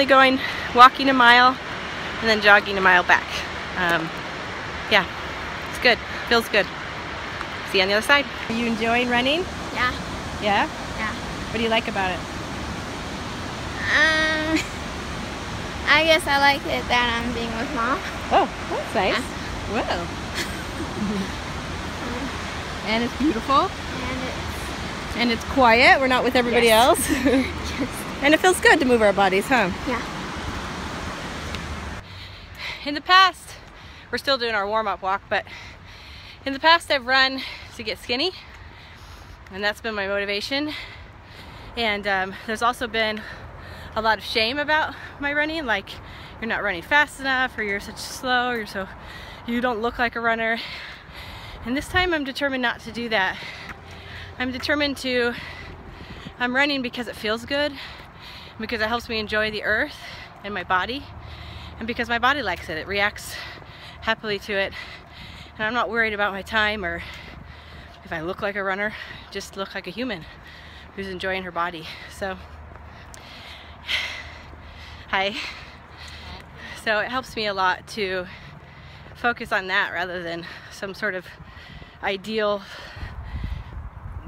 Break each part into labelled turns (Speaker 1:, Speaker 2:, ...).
Speaker 1: going walking a mile and then jogging a mile back. Yeah, it's good. Feels good. See you on the other side. Are you enjoying running?
Speaker 2: Yeah.
Speaker 1: Yeah?
Speaker 2: Yeah.
Speaker 1: What do you like about it?
Speaker 2: I guess I like it that I'm being with Mom.
Speaker 1: Oh, that's nice.
Speaker 2: Yeah.
Speaker 1: Wow. And it's beautiful. And it's quiet. We're not with everybody else.
Speaker 2: Yes.
Speaker 1: And it feels good to move our bodies, huh?
Speaker 2: Yeah.
Speaker 1: In the past, we're still doing our warm-up walk, but in the past I've run to get skinny, and that's been my motivation. And there's also been a lot of shame about my running, like you're not running fast enough, or you're such slow, or you don't look like a runner. And this time I'm determined not to do that. I'm running because it feels good, because it helps me enjoy the earth and my body, and because my body likes it. It reacts happily to it, and I'm not worried about my time or if I look like a runner. Just look like a human who's enjoying her body. So, hi. So it helps me a lot to focus on that rather than some sort of ideal,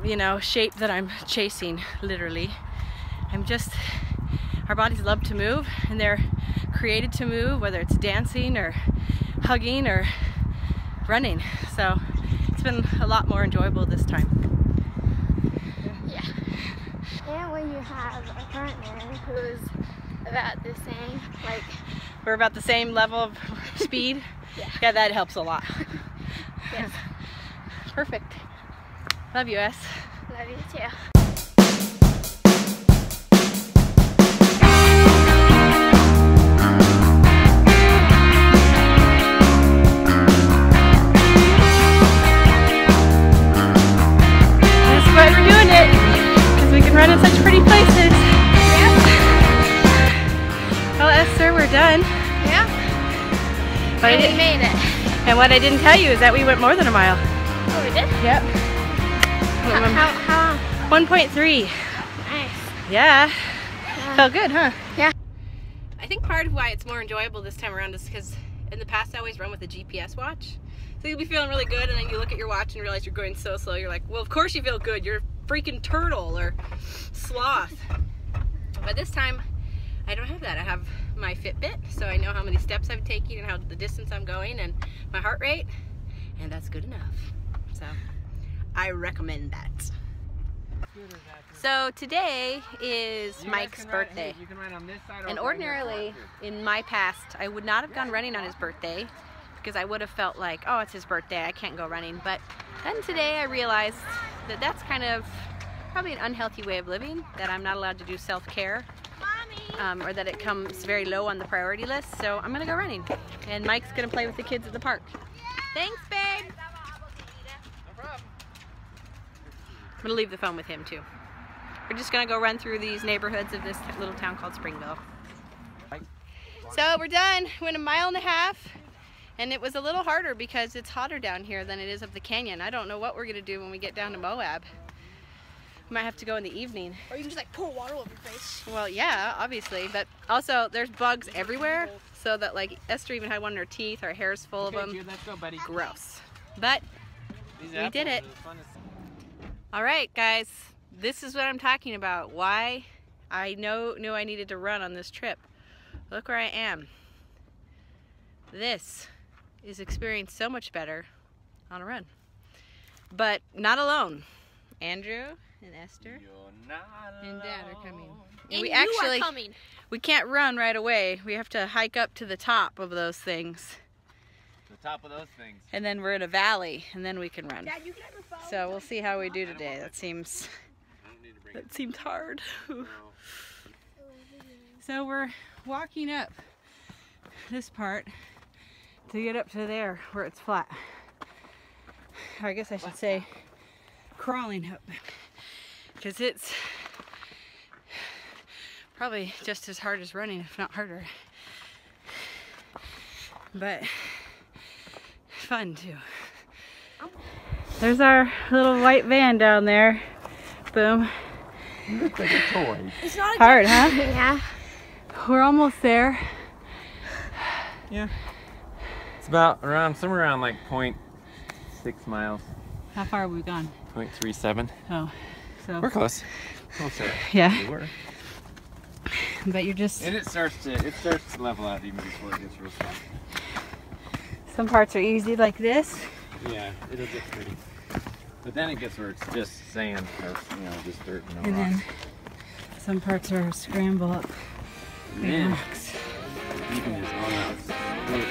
Speaker 1: you know, shape that I'm chasing, literally. Our bodies love to move, and they're created to move, whether it's dancing or hugging or running. So it's been a lot more enjoyable this time.
Speaker 2: Yeah. And when you have a partner who's about the same, like...
Speaker 1: We're about the same level of speed? Yeah, that helps a lot.
Speaker 2: Yes.
Speaker 1: Perfect. Love you, S.
Speaker 2: Love you too.
Speaker 1: This is why we're doing it, because we can run in such pretty places.
Speaker 2: Yeah.
Speaker 1: Well, Esther, we're done.
Speaker 2: Yeah.
Speaker 1: But
Speaker 2: And we made it.
Speaker 1: And what I didn't tell you is that we went more than a mile.
Speaker 2: Oh, we did?
Speaker 1: Yep.
Speaker 2: How long?
Speaker 1: 1.3.
Speaker 2: Nice.
Speaker 1: Yeah. Felt good, huh?
Speaker 2: Yeah.
Speaker 1: I think part of why it's more enjoyable this time around is because in the past I always run with a GPS watch. So you'll be feeling really good, and then you look at your watch and realize you're going so slow. You're like, well, of course you feel good. You're a freaking turtle or sloth. But this time, I don't have that. I have my Fitbit, so I know how many steps I'm taking and how the distance I'm going and my heart rate, and that's good enough. So I recommend that. So today is Mike's birthday.
Speaker 3: You can ride on this side, or
Speaker 1: And ordinarily, in my past, I would not have gone running on his birthday because I would have felt like, oh, it's his birthday, I can't go running. But then today I realized that that's kind of probably an unhealthy way of living, that I'm not allowed to do self-care, or that it comes very low on the priority list. So I'm gonna go running, and Mike's gonna play with the kids at the park. Thanks, babe. I'm gonna leave the phone with him too. We're just gonna go run through these neighborhoods of this little town called Springville. So we're done. Went a mile and a half, and it was a little harder because it's hotter down here than it is up the canyon. I don't know what we're gonna do when we get down to Moab. We might have to go in the evening.
Speaker 2: Or you can just like pour water over your face.
Speaker 1: Well, yeah, obviously, but also there's bugs everywhere, so that like Esther even had one in her teeth. Her hair's full of them.
Speaker 3: Dude, let's go, buddy.
Speaker 1: Gross. But
Speaker 3: These
Speaker 1: we
Speaker 3: apples
Speaker 1: did it.
Speaker 3: are the funnest.
Speaker 1: All right, guys, this is what I'm talking about. Why I knew I needed to run on this trip. Look where I am. This is experienced so much better on a run, but not alone. Andrew and Esther and Dad are coming.
Speaker 2: And
Speaker 1: we
Speaker 2: you
Speaker 1: actually
Speaker 2: are coming.
Speaker 1: we can't run right away. We have to hike up to the top of those things,
Speaker 3: The top of those things.
Speaker 1: and then we're in a valley, and then we can run.
Speaker 2: Dad, you can have your phone.
Speaker 1: So we'll see how we do today. That seems hard. So we're walking up this part to get up to there where it's flat. Or I guess I should say crawling up, because it's probably just as hard as running, if not harder. But fun too. There's our little white van down there. Boom.
Speaker 3: You look like a toy.
Speaker 2: It's not
Speaker 1: Hard, huh?
Speaker 2: Yeah.
Speaker 1: we're almost there.
Speaker 3: Yeah. It's about somewhere around like 0.6 miles.
Speaker 1: How far have we gone?
Speaker 3: 0.37.
Speaker 1: Oh, so
Speaker 3: We're close. Closer.
Speaker 1: yeah.
Speaker 3: We were.
Speaker 1: But you're just.
Speaker 3: And it starts to level out even before it gets real soft.
Speaker 1: Some parts are easy like this.
Speaker 3: Yeah, it'll get pretty. But then it gets where it's just sand, or just dirt and no
Speaker 1: And
Speaker 3: rocks.
Speaker 1: then some parts are scramble up.
Speaker 3: And
Speaker 1: Big
Speaker 3: then
Speaker 1: rocks.
Speaker 3: you can just really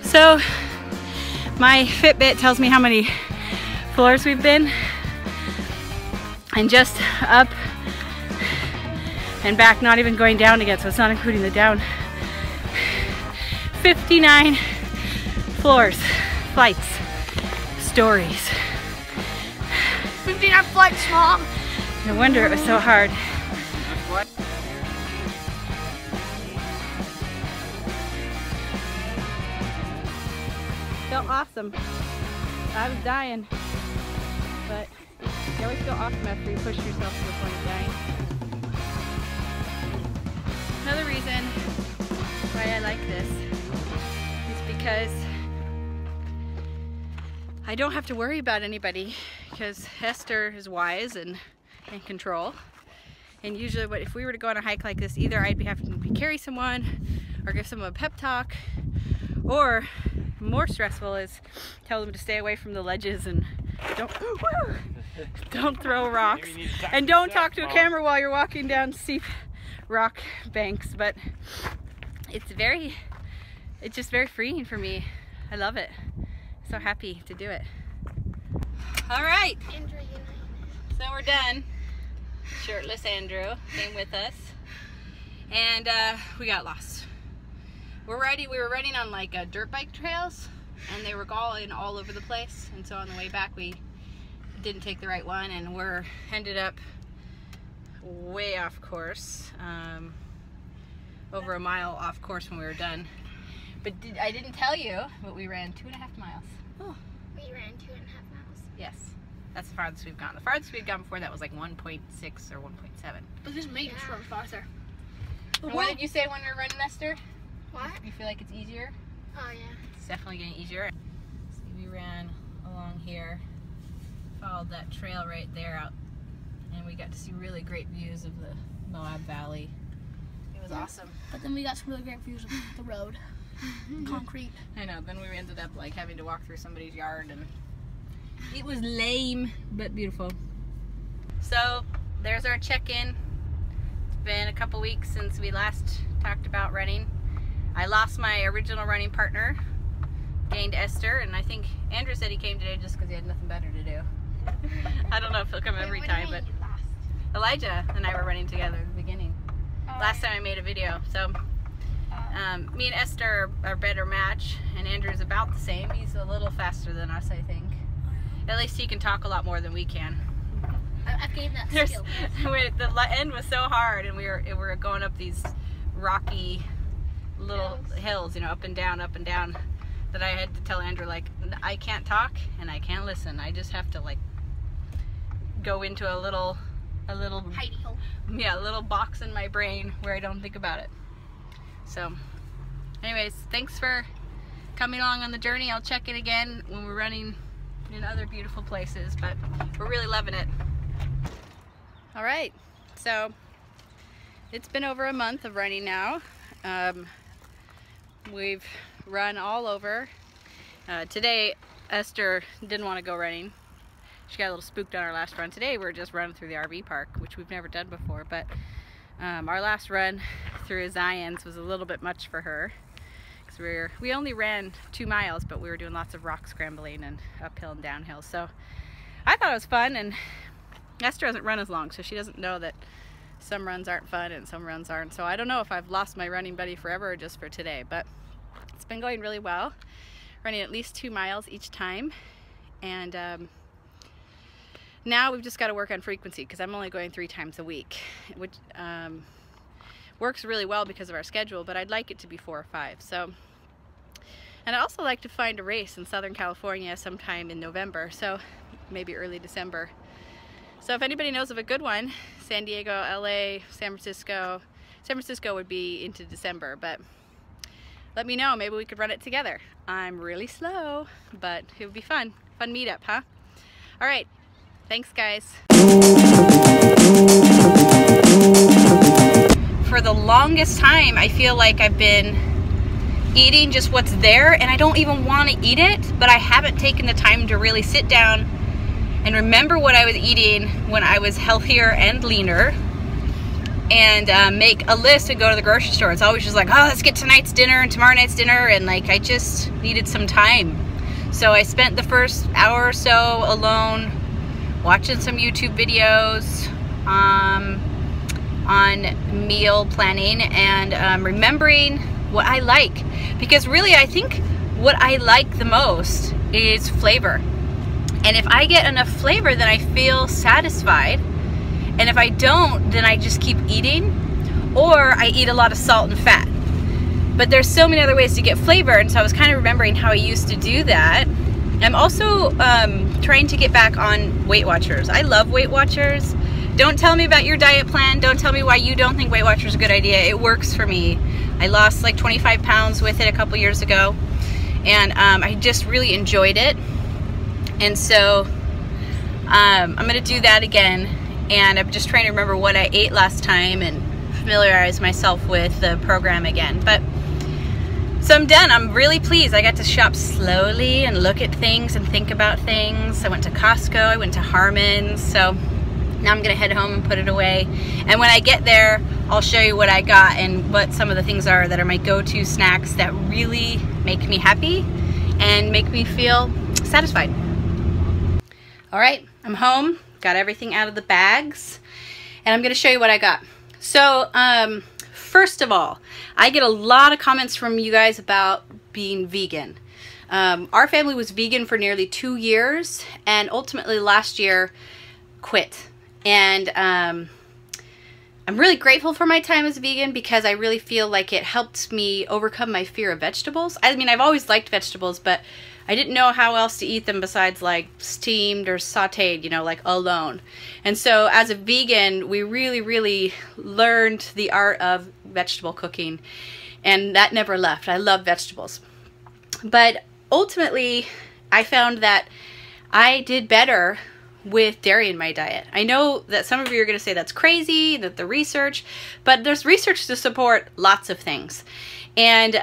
Speaker 1: So my Fitbit tells me how many floors we've been, and just up and back, not even going down again, so it's not including the down. 59 floors, flights, stories.
Speaker 2: 59 flights, Mom.
Speaker 1: No wonder it was so hard. Felt awesome. I was dying, but you always feel awesome after you push yourself to the point of dying. Another reason why I like this is because I don't have to worry about anybody, because Esther is wise and in control. And usually if we were to go on a hike like this, either I'd be having to carry someone or give someone a pep talk, or more stressful is tell them to stay away from the ledges and don't throw rocks, and don't talk to a camera while you're walking down steep rock banks. But it's just very freeing for me. I love it. So happy to do it. All right, so we're done. Shirtless Andrew came with us, and we got lost. We were riding on like dirt bike trails, and they were going all over the place, and so on the way back we didn't take the right one, and we're ended up way off course, over a mile off course when we were done. But I didn't tell you, but we ran 2.5 miles.
Speaker 2: Oh, we ran 2.5 miles.
Speaker 1: Yes, that's the farthest we've gone. The farthest we'd gone before that was like 1.6 or 1.7.
Speaker 2: But this made us run farther.
Speaker 1: And what did you say when we were running, Esther?
Speaker 2: What?
Speaker 1: You feel like it's easier?
Speaker 2: Oh yeah.
Speaker 1: It's definitely getting easier. See, we ran along here, followed that trail right there out, and we got to see really great views of the Moab Valley. It was awesome.
Speaker 2: But then we got some really great views of the road. Concrete.
Speaker 1: I know, then we ended up like having to walk through somebody's yard, and it was lame, but beautiful. So, there's our check-in. It's been a couple weeks since we last talked about running. I lost my original running partner, gained Esther, and I think Andrew said he came today just because he had nothing better to do. I don't know if he'll come every time, but Elijah and I were running together at the beginning. Last time I made a video. So me and Esther are a better match, and Andrew's about the same. He's a little faster than us, I think. At least he can talk a lot more than we can.
Speaker 2: I've gained that skill.
Speaker 1: The end was so hard, and we were going up these rocky little hills, up and down, that I had to tell Andrew, like, I can't talk and I can't listen. I just have to like go into a little
Speaker 2: hidey hole.
Speaker 1: Yeah, a little box in my brain where I don't think about it. So anyways, thanks for coming along on the journey. I'll check in again when we're running in other beautiful places, but we're really loving it. All right, so it's been over a month of running now. We've run all over. Today, Esther didn't want to go running. She got a little spooked on our last run. Today, we're just running through the RV park, which we've never done before, but our last run through Zion's was a little bit much for her, because we only ran 2 miles, but we were doing lots of rock scrambling and uphill and downhill. So I thought it was fun, and Esther doesn't run as long, so she doesn't know that some runs aren't fun and some runs aren't. So I don't know if I've lost my running buddy forever or just for today, but it's been going really well. Running at least 2 miles each time. And now we've just got to work on frequency because I'm only going 3 times a week, which works really well because of our schedule, but I'd like it to be 4 or 5. So, and I'd also like to find a race in Southern California sometime in November, so maybe early December. So if anybody knows of a good one, San Diego, LA, San Francisco would be into December, but let me know, maybe we could run it together. I'm really slow, but it would be fun. Fun meetup, huh? All right, thanks guys. For the longest time, I feel like I've been eating just what's there, and I don't even want to eat it, but I haven't taken the time to really sit down and remember what I was eating when I was healthier and leaner, and make a list and go to the grocery store. It's always just like, oh, let's get tonight's dinner and tomorrow night's dinner, and like I just needed some time. So I spent the first hour or so alone watching some YouTube videos on meal planning and remembering what I like, because really I think what I like the most is flavor. And if I get enough flavor, then I feel satisfied. And if I don't, then I just keep eating, or I eat a lot of salt and fat. But there's so many other ways to get flavor, and so I was kind of remembering how I used to do that. I'm also trying to get back on Weight Watchers. I love Weight Watchers. Don't tell me about your diet plan. Don't tell me why you don't think Weight Watchers is a good idea. It works for me. I lost like 25 pounds with it a couple years ago, and I just really enjoyed it. And so I'm gonna do that again, and I'm just trying to remember what I ate last time and familiarize myself with the program again. But so I'm done. I'm really pleased. I got to shop slowly and look at things and think about things. I went to Costco, I went to Harmon's, so now I'm gonna head home and put it away. And when I get there, I'll show you what I got and what some of the things are that are my go-to snacks that really make me happy and make me feel satisfied. All right, I'm home, got everything out of the bags, and I'm gonna show you what I got. So, first of all, I get a lot of comments from you guys about being vegan. Our family was vegan for nearly 2 years, and ultimately last year quit. And I'm really grateful for my time as a vegan because I really feel like it helped me overcome my fear of vegetables. I mean, I've always liked vegetables, but I didn't know how else to eat them besides like steamed or sauteed, you know, like alone. And so as a vegan, we really learned the art of vegetable cooking, and that never left. I love vegetables. But ultimately, I found that I did better with dairy in my diet. I know that some of you are going to say that's crazy, that the research, but there's research to support lots of things. And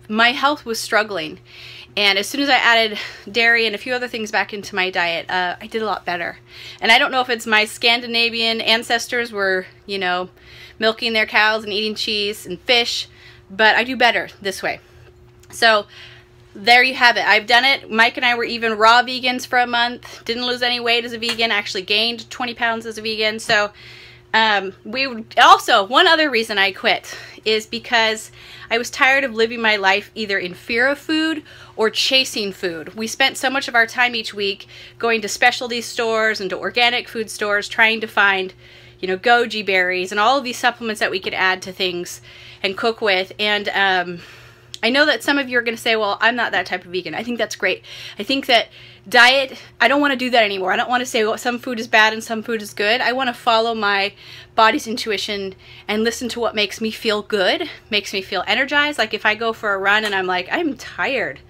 Speaker 1: my health was struggling. And as soon as I added dairy and a few other things back into my diet, I did a lot better. And I don't know if it's my Scandinavian ancestors were, you know, milking their cows and eating cheese and fish, but I do better this way. So there you have it. I've done it. Mike and I were even raw vegans for a month. Didn't lose any weight as a vegan. Actually gained 20 pounds as a vegan. So also, one other reason I quit is because I was tired of living my life either in fear of food or chasing food. We spent so much of our time each week going to specialty stores and to organic food stores trying to find, you know, goji berries and all of these supplements that we could add to things and cook with. And I know that some of you are going to say, well, I'm not that type of vegan. I think that's great. I think that diet, I don't want to do that anymore. I don't want to say, well, some food is bad and some food is good. I want to follow my body's intuition and listen to what makes me feel good, makes me feel energized. Like if I go for a run and I'm like, I'm tired,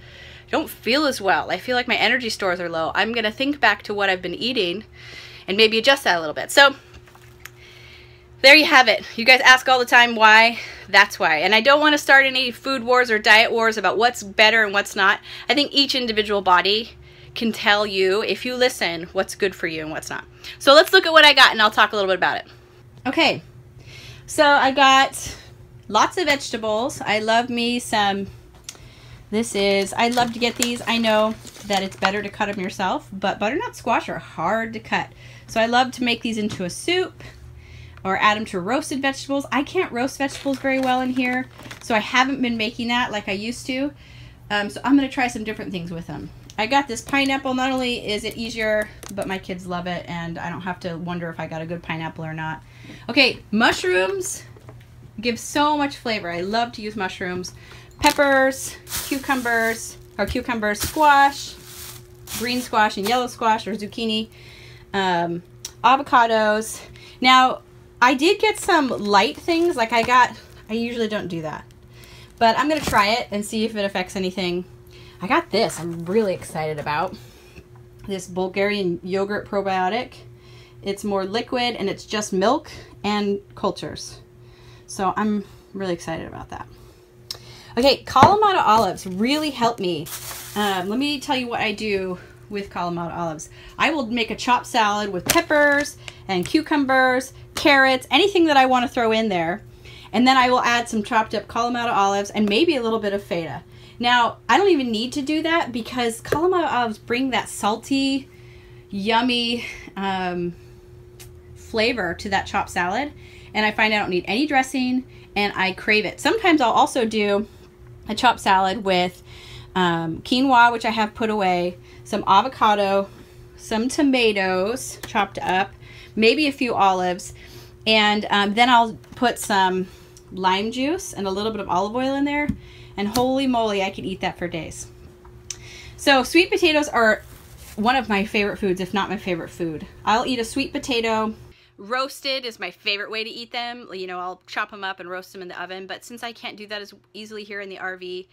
Speaker 1: I don't feel as well, I feel like my energy stores are low, I'm going to think back to what I've been eating and maybe adjust that a little bit. So there you have it. You guys ask all the time why. That's why. And I don't want to start any food wars or diet wars about what's better and what's not. I think each individual body can tell you, if you listen, what's good for you and what's not. So let's look at what I got and I'll talk a little bit about it. Okay, so I got lots of vegetables. I love me some, I love to get these. I know that it's better to cut them yourself, but butternut squash are hard to cut. So I love to make these into a soup. or add them to roasted vegetables. I can't roast vegetables very well in here, so I haven't been making that like I used to. So I'm going to try some different things with them. I got this pineapple. Not only is it easier, but my kids love it, and I don't have to wonder if I got a good pineapple or not. Okay, mushrooms give so much flavor. I love to use mushrooms. Peppers, cucumbers, squash, green squash and yellow squash or zucchini, avocados. Now, I did get some light things. Like I usually don't do that, but I'm going to try it and see if it affects anything. I got this I'm really excited about. This Bulgarian yogurt probiotic. It's more liquid and it's just milk and cultures. So I'm really excited about that. Okay, Kalamata olives really help me. Let me tell you what I do with Kalamata olives. I will make a chopped salad with peppers and cucumbers, carrots, anything that I want to throw in there. And then I will add some chopped up Kalamata olives and maybe a little bit of feta. Now, I don't even need to do that because Kalamata olives bring that salty, yummy flavor to that chopped salad. And I find I don't need any dressing and I crave it. Sometimes I'll also do a chopped salad with quinoa, which I have put away, some avocado, some tomatoes chopped up, maybe a few olives, and then I'll put some lime juice and a little bit of olive oil in there, and holy moly, I could eat that for days. So sweet potatoes are one of my favorite foods, if not my favorite food. I'll eat a sweet potato. Roasted is my favorite way to eat them. You know, I'll chop them up and roast them in the oven, but since I can't do that as easily here in the RV,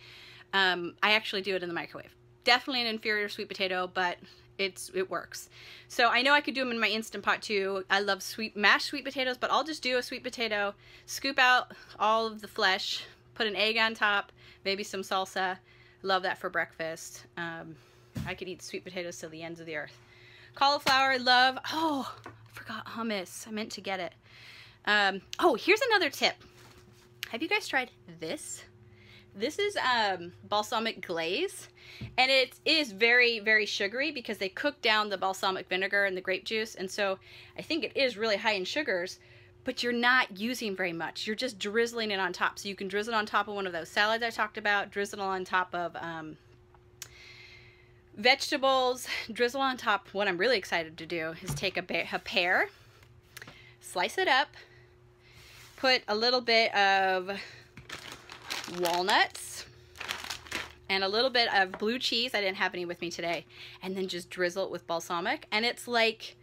Speaker 1: I actually do it in the microwave. Definitely an inferior sweet potato, but it works. So I know I could do them in my Instant Pot too. I love mashed sweet potatoes, but I'll just do a sweet potato, scoop out all of the flesh, put an egg on top, maybe some salsa. Love that for breakfast. I could eat sweet potatoes till the ends of the earth. Cauliflower, love. Oh, I forgot hummus. I meant to get it. Oh, here's another tip. Have you guys tried this? This is balsamic glaze, and it is very, very sugary because they cook down the balsamic vinegar and the grape juice, and so I think it is really high in sugars, but you're not using very much. You're just drizzling it on top. So you can drizzle it on top of one of those salads I talked about, drizzle it on top of vegetables, drizzle on top. What I'm really excited to do is take a pear, slice it up, put a little bit of walnuts and a little bit of blue cheese. I didn't have any with me today. And then just drizzle it with balsamic. And it's like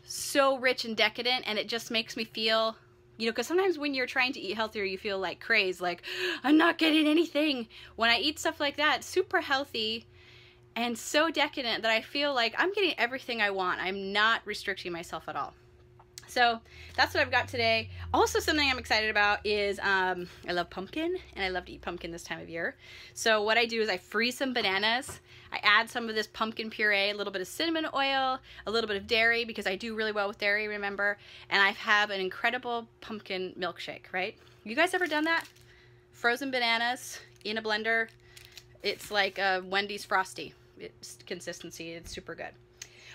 Speaker 1: so rich and decadent, and it just makes me feel, you know, because sometimes when you're trying to eat healthier, you feel like crazed, like I'm not getting anything. When I eat stuff like that, it's super healthy and so decadent that I feel like I'm getting everything I want. I'm not restricting myself at all. So that's what I've got today. Also, something I'm excited about is I love pumpkin, and I love to eat pumpkin this time of year. So what I do is I freeze some bananas. I add some of this pumpkin puree, a little bit of cinnamon oil, a little bit of dairy, because I do really well with dairy, remember? And I have an incredible pumpkin milkshake, right? You guys ever done that? Frozen bananas in a blender. It's like a Wendy's Frosty. It's consistency. It's super good.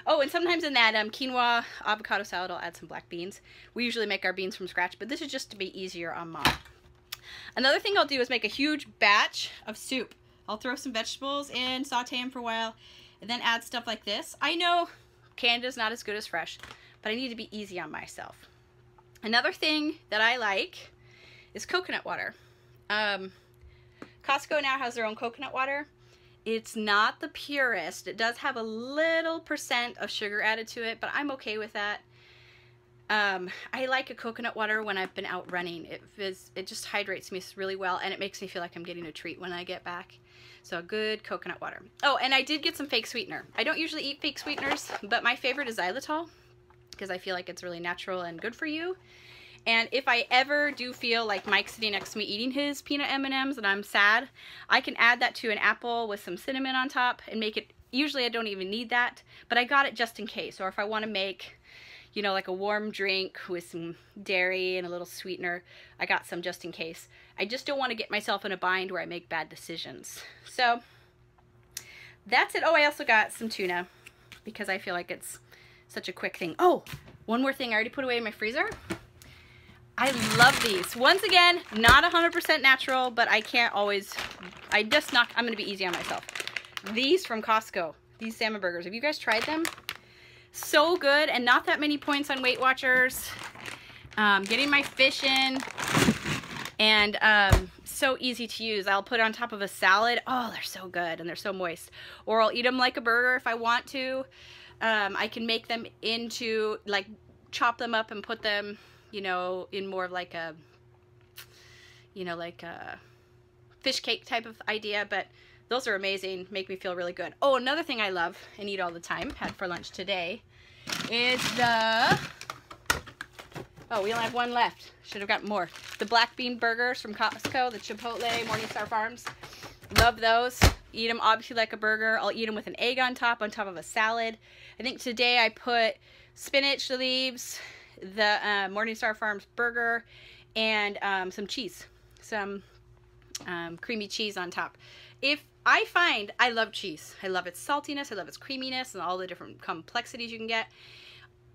Speaker 1: Oh, and sometimes in that quinoa avocado salad, I'll add some black beans. We usually make our beans from scratch, but this is just to be easier on Mom. Another thing I'll do is make a huge batch of soup. I'll throw some vegetables in, saute them for a while, and then add stuff like this. I know Canada's not as good as fresh, but I need to be easy on myself. Another thing that I like is coconut water. Costco now has their own coconut water. It's not the purest. It does have a little % of sugar added to it, but I'm okay with that. I like a coconut water when I've been out running. It just hydrates me really well, and it makes me feel like I'm getting a treat when I get back. So a good coconut water. Oh, and I did get some fake sweetener. I don't usually eat fake sweeteners, but my favorite is xylitol because I feel like it's really natural and good for you. And if I ever do feel like Mike's sitting next to me eating his peanut M&Ms and I'm sad, I can add that to an apple with some cinnamon on top and make it, usually I don't even need that, but I got it just in case. Or if I want to make, you know, like a warm drink with some dairy and a little sweetener, I got some just in case. I just don't want to get myself in a bind where I make bad decisions. So that's it. Oh, I also got some tuna because I feel like it's such a quick thing. Oh, one more thing I already put away in my freezer. I love these. Once again, not 100% natural, but I can't always, I'm gonna be easy on myself. These from Costco, these salmon burgers, have you guys tried them? So good, and not that many points on Weight Watchers. Getting my fish in, and so easy to use. I'll put it on top of a salad. Oh, they're so good, and they're so moist. Or I'll eat them like a burger if I want to. I can make them into, like, chop them up and put them, you know, in more of like a, you know, like a fish cake type of idea. But those are amazing, make me feel really good. Oh, another thing I love and eat all the time, had for lunch today, is the, oh, we only have one left. Should have gotten more. The black bean burgers from Costco, the Chipotle, Morningstar Farms. Love those. Eat them obviously like a burger. I'll eat them with an egg on top of a salad. I think today I put spinach leaves, the Morningstar Farms burger, and some cheese. Some creamy cheese on top. If I find, I love cheese. I love its saltiness, I love its creaminess, and all the different complexities you can get.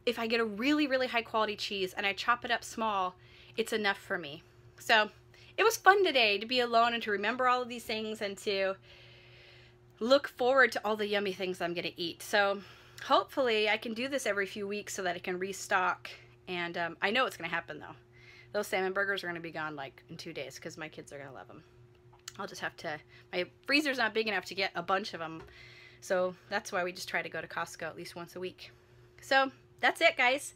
Speaker 1: If I get a really, really high quality cheese and I chop it up small, it's enough for me. So it was fun today to be alone and to remember all of these things and to look forward to all the yummy things I'm gonna eat. So hopefully I can do this every few weeks so that I can restock. And I know it's gonna happen though. Those salmon burgers are gonna be gone like in 2 days because my kids are gonna love them. I'll just have to, my freezer's not big enough to get a bunch of them. So that's why we just try to go to Costco at least once a week. So that's it, guys.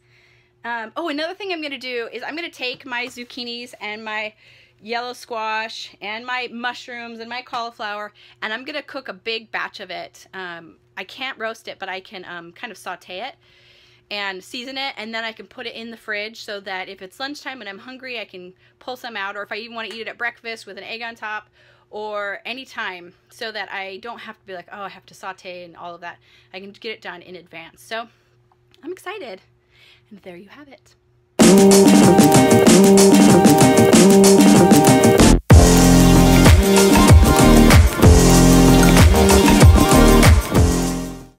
Speaker 1: Oh, another thing I'm going to do is I'm going to take my zucchinis and my yellow squash and my mushrooms and my cauliflower, and I'm going to cook a big batch of it. I can't roast it, but I can kind of saute it and season it, and then I can put it in the fridge so that if it's lunchtime and I'm hungry, I can pull some out, or if I even want to eat it at breakfast with an egg on top, or anytime, so that I don't have to be like, oh, I have to saute and all of that. I can get it done in advance. So I'm excited. And there you have it.